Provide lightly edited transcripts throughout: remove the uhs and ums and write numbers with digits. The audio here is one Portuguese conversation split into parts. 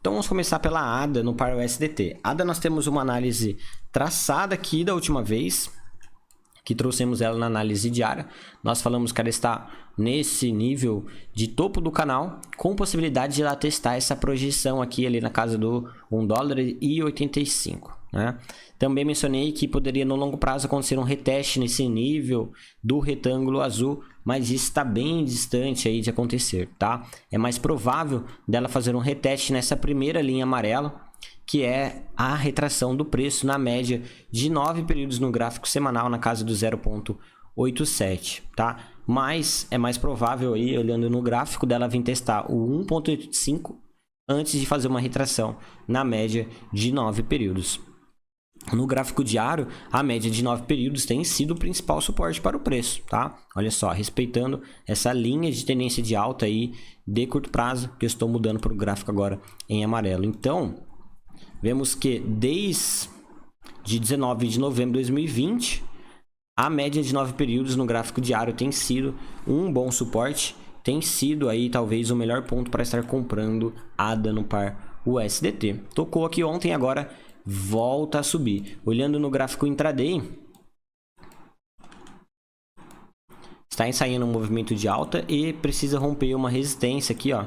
Então vamos começar pela ADA no par USDT. ADA nós temos uma análise traçada aqui da última vez, que trouxemos ela na análise diária. Nós falamos que ela está nesse nível de topo do canal, com possibilidade de ela testar essa projeção aqui ali na casa do $1,85, né? Também mencionei que poderia no longo prazo acontecer um reteste nesse nível do retângulo azul, mas isso está bem distante aí de acontecer, tá? É mais provável dela fazer um reteste nessa primeira linha amarela, que é a retração do preço na média de 9 períodos no gráfico semanal na casa do 0,87, tá? Mas é mais provável aí, olhando no gráfico, dela vir testar o 1,85 antes de fazer uma retração na média de 9 períodos. No gráfico diário, a média de 9 períodos tem sido o principal suporte para o preço, tá? Olha só, respeitando essa linha de tendência de alta aí de curto prazo, que eu estou mudando para o gráfico agora em amarelo. Então, vemos que desde 19 de novembro de 2020, a média de 9 períodos no gráfico diário tem sido um bom suporte, tem sido aí talvez o melhor ponto para estar comprando ADA no par USDT. Tocou aqui ontem, agora volta a subir. Olhando no gráfico intraday, está ensaiando um movimento de alta e precisa romper uma resistência aqui, ó.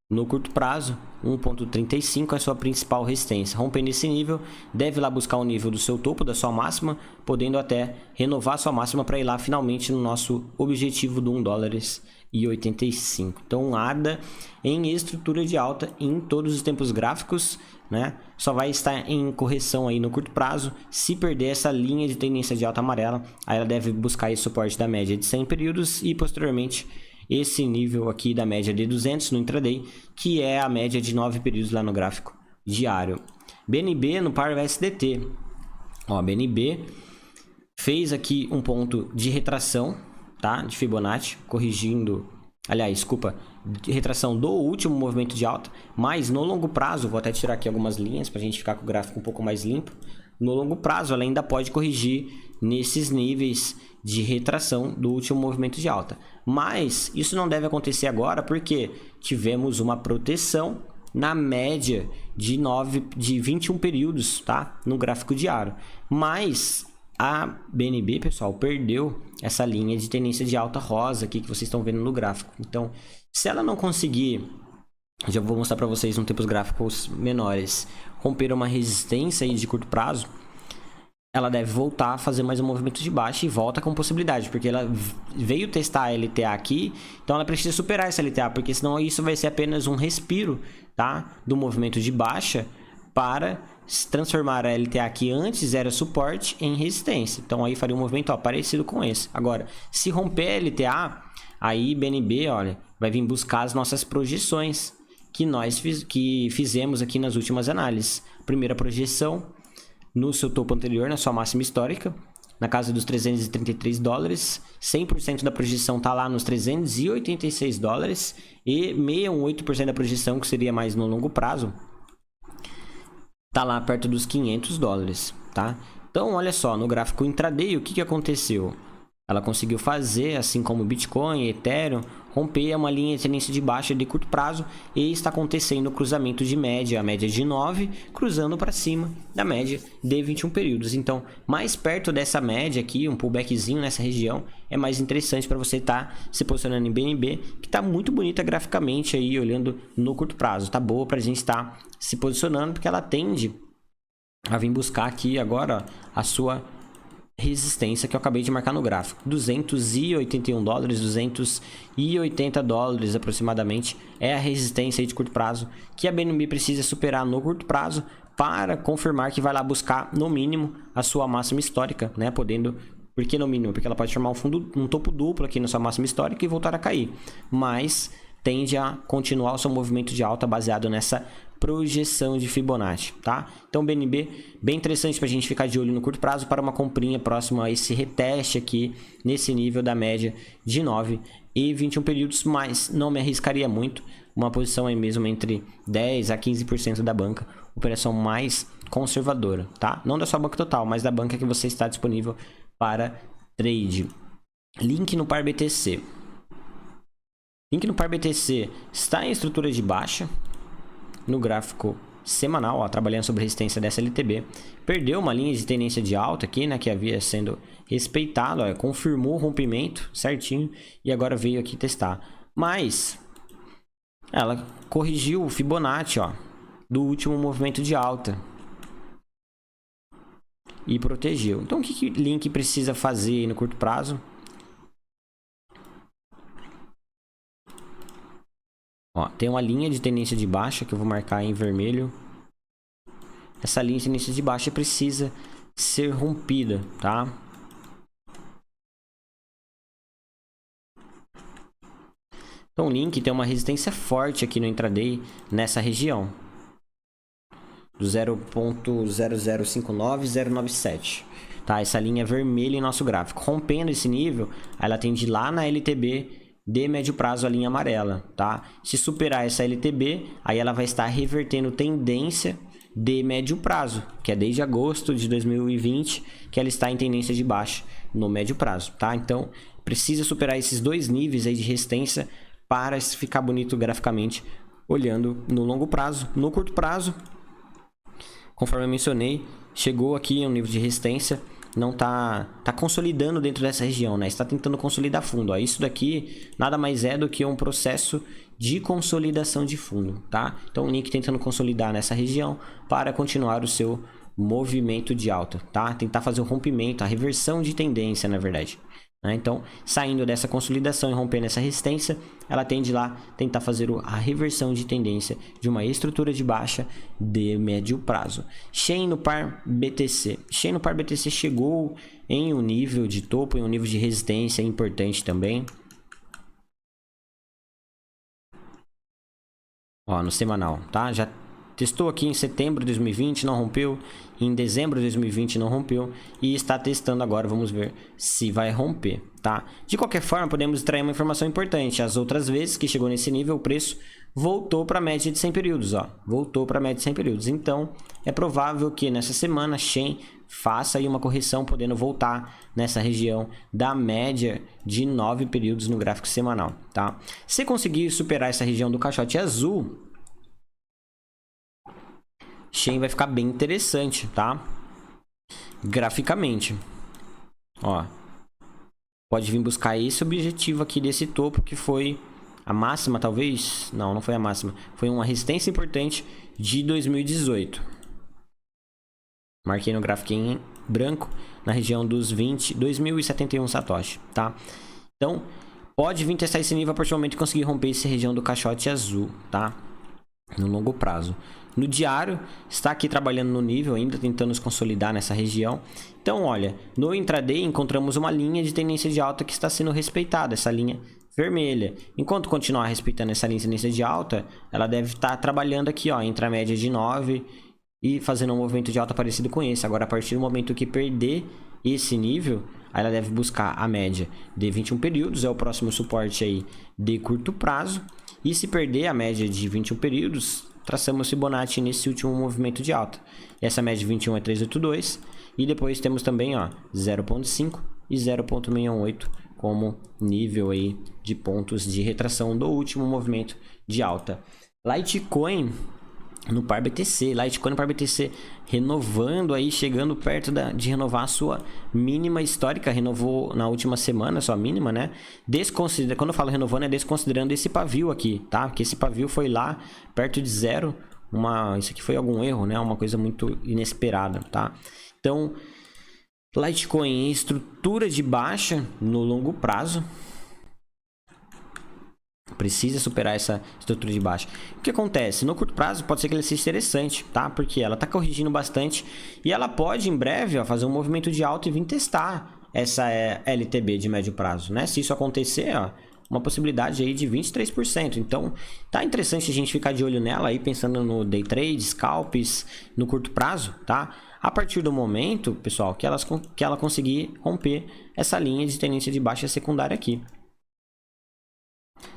No curto prazo, 1,35 é a sua principal resistência. Rompendo esse nível, deve lá buscar o nível do seu topo, da sua máxima, podendo até renovar a sua máxima para ir lá finalmente no nosso objetivo do $1,85. Então, ADA em estrutura de alta em todos os tempos gráficos, né? Só vai estar em correção aí no curto prazo. Se perder essa linha de tendência de alta amarela, aí ela deve buscar esse suporte da média de 100 períodos e posteriormente esse nível aqui da média de 200 no intraday, que é a média de 9 períodos lá no gráfico diário. BNB no par USDT. Ó, BNB fez aqui um ponto de retração, tá? De Fibonacci, corrigindo, aliás, desculpa, de retração do último movimento de alta, mas no longo prazo, vou até tirar aqui algumas linhas para a gente ficar com o gráfico um pouco mais limpo. No longo prazo, ela ainda pode corrigir nesses níveis de retração do último movimento de alta. Mas isso não deve acontecer agora porque tivemos uma proteção na média de 21 períodos, tá? No gráfico diário. Mas a BNB, pessoal, perdeu essa linha de tendência de alta rosa aqui que vocês estão vendo no gráfico. Então, se ela não conseguir, já vou mostrar para vocês em tempos gráficos menores, romper uma resistência aí de curto prazo, ela deve voltar a fazer mais um movimento de baixa e volta com possibilidade, porque ela veio testar a LTA aqui, então ela precisa superar essa LTA, porque senão isso vai ser apenas um respiro, tá? Do movimento de baixa para transformar a LTA aqui antes era suporte em resistência. Então aí faria um movimento, ó, parecido com esse. Agora, se romper a LTA, aí BNB, olha, vai vir buscar as nossas projeções que nós fizemos aqui nas últimas análises. Primeira projeção no seu topo anterior, na sua máxima histórica, na casa dos $333. 100% da projeção está lá nos $386 e 68% da projeção, que seria mais no longo prazo, tá lá perto dos $500, tá? Então, olha só, no gráfico intraday, o que aconteceu? Ela conseguiu fazer, assim como Bitcoin, Ethereum, romper uma linha de tendência de baixa de curto prazo e está acontecendo o cruzamento de média, a média de 9, cruzando para cima da média de 21 períodos. Então, mais perto dessa média aqui, um pullbackzinho nessa região, é mais interessante para você estar se posicionando em BNB, que está muito bonita graficamente aí, olhando no curto prazo. Tá boa para a gente estar se posicionando, porque ela tende a vir buscar aqui agora, ó, a sua resistência que eu acabei de marcar no gráfico. $281, $280 aproximadamente é a resistência aí de curto prazo que a BNB precisa superar no curto prazo para confirmar que vai lá buscar no mínimo a sua máxima histórica, né? Podendo, por que no mínimo? Porque ela pode formar um topo duplo aqui na sua máxima histórica e voltar a cair, mas tende a continuar o seu movimento de alta baseado nessa projeção de Fibonacci, tá? Então, BNB, bem interessante para a gente ficar de olho no curto prazo para uma comprinha próxima a esse reteste aqui, nesse nível da média de 9 e 21 períodos, mas não me arriscaria muito. Uma posição aí mesmo entre 10 a 15% da banca, operação mais conservadora, tá? Não da sua banca total, mas da banca que você está disponível para trade. Link no par BTC. Link no par BTC está em estrutura de baixa, no gráfico semanal, ó, trabalhando sobre a resistência dessa LTB. Perdeu uma linha de tendência de alta aqui, né, que havia sendo respeitado, ó, confirmou o rompimento certinho e agora veio aqui testar. Mas ela corrigiu o Fibonacci, ó, do último movimento de alta e protegeu. Então o que Link precisa fazer aí no curto prazo? Ó, tem uma linha de tendência de baixa que eu vou marcar em vermelho. Essa linha de tendência de baixa precisa ser rompida, tá? Então o Link tem uma resistência forte aqui no intraday nessa região do 0.0059097, tá? Essa linha vermelha em nosso gráfico. Rompendo esse nível, ela tende lá na LTB de médio prazo, a linha amarela, tá? Se superar essa LTB, aí ela vai estar revertendo tendência de médio prazo, que é desde agosto de 2020 que ela está em tendência de baixa no médio prazo, tá? Então precisa superar esses dois níveis aí de resistência para ficar bonito graficamente olhando no longo prazo. No curto prazo, conforme eu mencionei, chegou aqui a um nível de resistência, não tá consolidando dentro dessa região, né? Está tentando consolidar fundo, ó. Isso daqui nada mais é do que um processo de consolidação de fundo, tá? Então o Link tentando consolidar nessa região para continuar o seu movimento de alta, tá? Tentar fazer o rompimento, a reversão de tendência, na verdade. Então, saindo dessa consolidação e rompendo essa resistência, ela tende lá tentar fazer a reversão de tendência de uma estrutura de baixa de médio prazo. Shen no par BTC. Shen no par BTC chegou em um nível de topo, em um nível de resistência importante também. Ó, no semanal, tá? Já testou aqui em setembro de 2020, não rompeu. Em dezembro de 2020 não rompeu. E está testando agora, vamos ver se vai romper, tá? De qualquer forma, podemos extrair uma informação importante. As outras vezes que chegou nesse nível, o preço voltou para a média de 100 períodos, ó. Voltou para a média de 100 períodos. Então, é provável que nessa semana, Shen faça aí uma correção, podendo voltar nessa região da média de 9 períodos no gráfico semanal, tá? Se conseguir superar essa região do caixote azul, Shen vai ficar bem interessante, tá? Graficamente. Ó. Pode vir buscar esse objetivo aqui desse topo, que foi a máxima, talvez? Não, não foi a máxima. Foi uma resistência importante de 2018. Marquei no gráfico em branco, na região dos 2.071 satoshi, tá? Então, pode vir testar esse nível a partir do momento que conseguir romper essa região do caixote azul, tá? No longo prazo. No diário, está aqui trabalhando no nível, ainda tentando se consolidar nessa região. Então, olha, no intraday encontramos uma linha de tendência de alta que está sendo respeitada, essa linha vermelha. Enquanto continuar respeitando essa linha de tendência de alta, ela deve estar trabalhando aqui, ó, entre a média de 9 e fazendo um movimento de alta parecido com esse. Agora, a partir do momento que perder esse nível, aí ela deve buscar a média de 21 períodos, é o próximo suporte aí de curto prazo. E se perder a média de 21 períodos, traçamos Fibonacci nesse último movimento de alta. Essa média de 21 é 382. E depois temos também, ó, 0.5 e 0.618 como nível aí de pontos de retração do último movimento de alta. Litecoin no par BTC, Litecoin no par BTC renovando aí, chegando perto de renovar a sua mínima histórica, renovou na última semana a sua mínima, né? Quando eu falo renovando, é desconsiderando esse pavio aqui, tá? Porque esse pavio foi lá perto de zero, isso aqui foi algum erro, né? Uma coisa muito inesperada, tá? Então, Litecoin em estrutura de baixa no longo prazo, precisa superar essa estrutura de baixa. O que acontece? No curto prazo pode ser que ele seja interessante, tá? Porque ela está corrigindo bastante e ela pode em breve, ó, fazer um movimento de alta e vir testar essa LTB de médio prazo, né? Se isso acontecer, ó, uma possibilidade aí de 23%. Então, tá interessante a gente ficar de olho nela aí, pensando no day trade, scalps, no curto prazo, tá? A partir do momento, pessoal, que ela conseguir romper essa linha de tendência de baixa secundária aqui.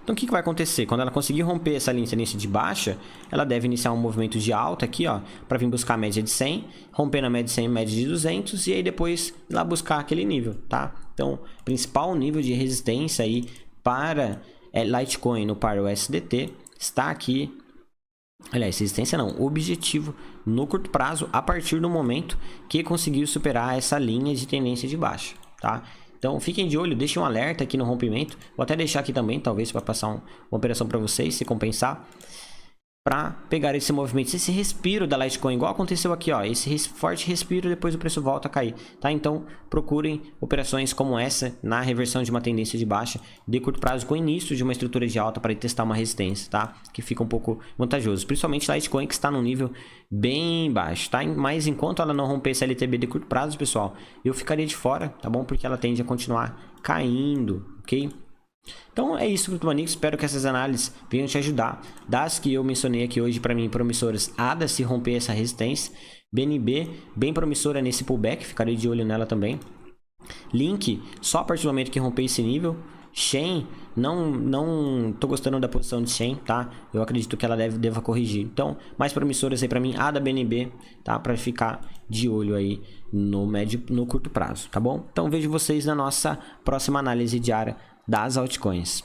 Então, o que vai acontecer? Quando ela conseguir romper essa linha de tendência de baixa, ela deve iniciar um movimento de alta aqui, ó, para vir buscar a média de 100, romper na média de 100 e média de 200, e aí depois ir lá buscar aquele nível, tá? Então, principal nível de resistência aí para Litecoin no par USDT está aqui Aliás, resistência não, objetivo no curto prazo a partir do momento que conseguiu superar essa linha de tendência de baixa, tá? Então fiquem de olho, deixem um alerta aqui no rompimento. Vou até deixar aqui também, talvez para passar uma operação para vocês, se compensar. Para pegar esse movimento, esse respiro da Litecoin, igual aconteceu aqui, ó, esse forte respiro, depois o preço volta a cair, tá? Então, procurem operações como essa na reversão de uma tendência de baixa de curto prazo com início de uma estrutura de alta para testar uma resistência, tá? Que fica um pouco vantajoso, principalmente Litecoin que está num nível bem baixo, tá? Mas enquanto ela não romper esse LTB de curto prazo, pessoal, eu ficaria de fora, tá bom? Porque ela tende a continuar caindo, ok? Então é isso, Criptomaníacos, espero que essas análises venham te ajudar. Das que eu mencionei aqui hoje, para mim, promissoras, ADA se romper essa resistência. BNB, bem promissora nesse pullback, ficarei de olho nela também. Link, só a partir do momento que romper esse nível. Shen, não tô gostando da posição de Shen, tá? Eu acredito que ela deva corrigir. Então, mais promissoras aí para mim, ADA, BNB, tá? Para ficar de olho aí no curto prazo, tá bom? Então vejo vocês na nossa próxima análise diária das altcoins.